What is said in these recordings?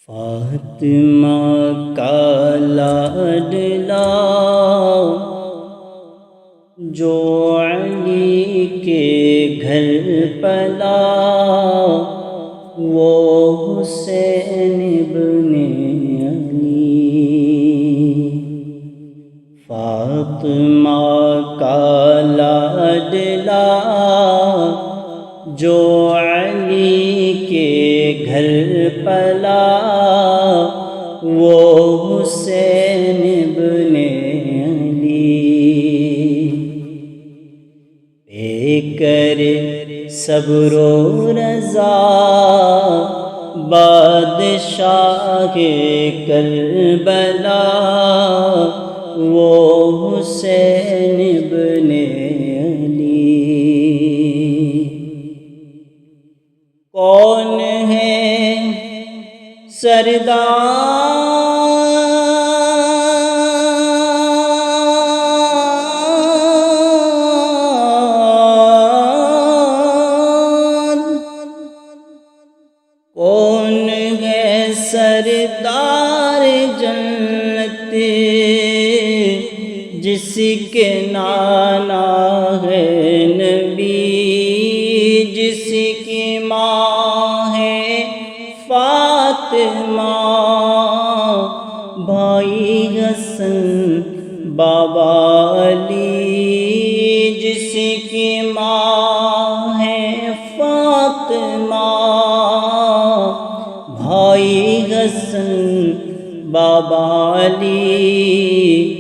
فاطمہ کا لاڈلا جو علی کے گھر پلا، وہ حسین ابن علی۔ فاطمہ کا لاڈلا جو علی کے گھر پلا، وہ حسین ابن علی۔ پے کر صبر و رضا بادشاہ کربلا، وہ حسین ابن علی۔ کون ہے سردار کون ہے سردار جنت، جس کے نانا ہے نبی، جس کی ماں ہے فاطمہ، بھائی حسن بابا علی، جس کی ماں ہے فاطمہ، بھائی حسن بابا علی۔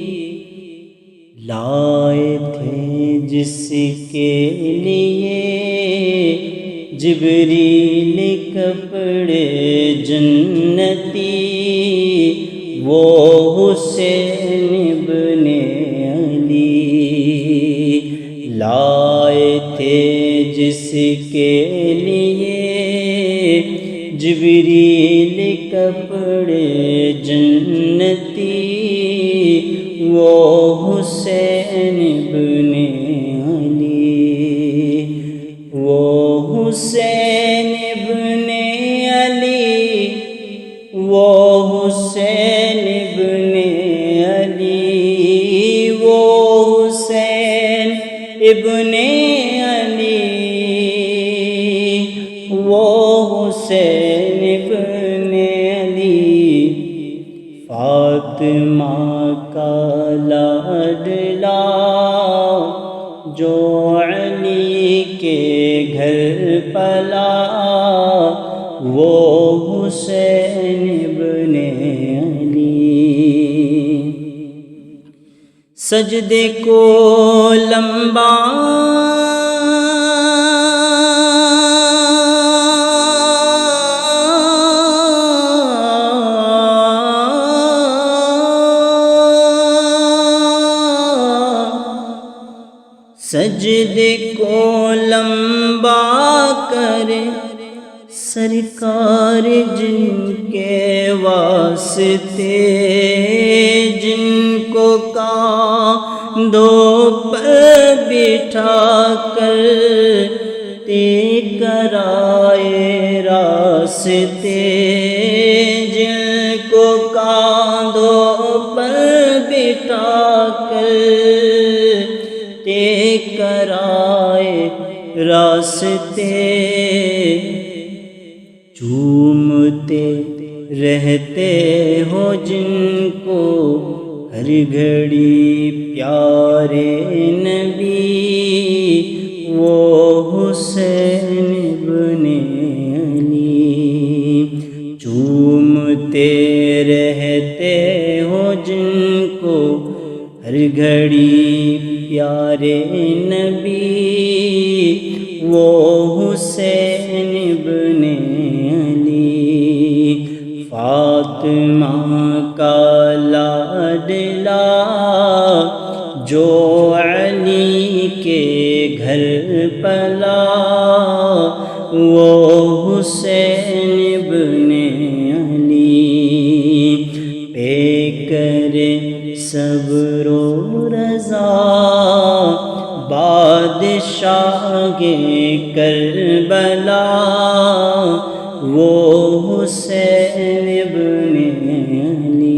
لائے تھے جس کے لیے جبریل کپڑے جنتی، وہ حسین ابن علی۔ لائے تھے جس کے لیے جبریل کپڑے جنتی، وہ حسین ابن علی۔ وہ حسین ابن علی، وہ حسین ابن علی، وہ حسین ابن علی، وہ حسین ابن علی۔ فاطمہ کا لاڈلا جو علی کے گھر پلا، وہ حسین ابن علی۔ سجدے کو لمبا سجدے کو لمبا کر سرکار، جن کے واسطے، جن کو کاندھوں پر بٹھا کر تے کرائے راستے، جن کو کاندھوں پر بٹھا کر کرائے راستے، چومتے رہتے ہو جن کو ہر گھڑی پیارے نبی، وہ حسین ابن علی۔ چومتے رہتے ہو جن کو ہر گھڑی پیارے نبی، وہ حسین ابن علی۔ فاطمہ کا لاڈلا جو علی کے گھر پلا، وہ حسین ابن علی۔ پے کر صبر و رضا بادشاہ کربلا، وہ حسین ابن علی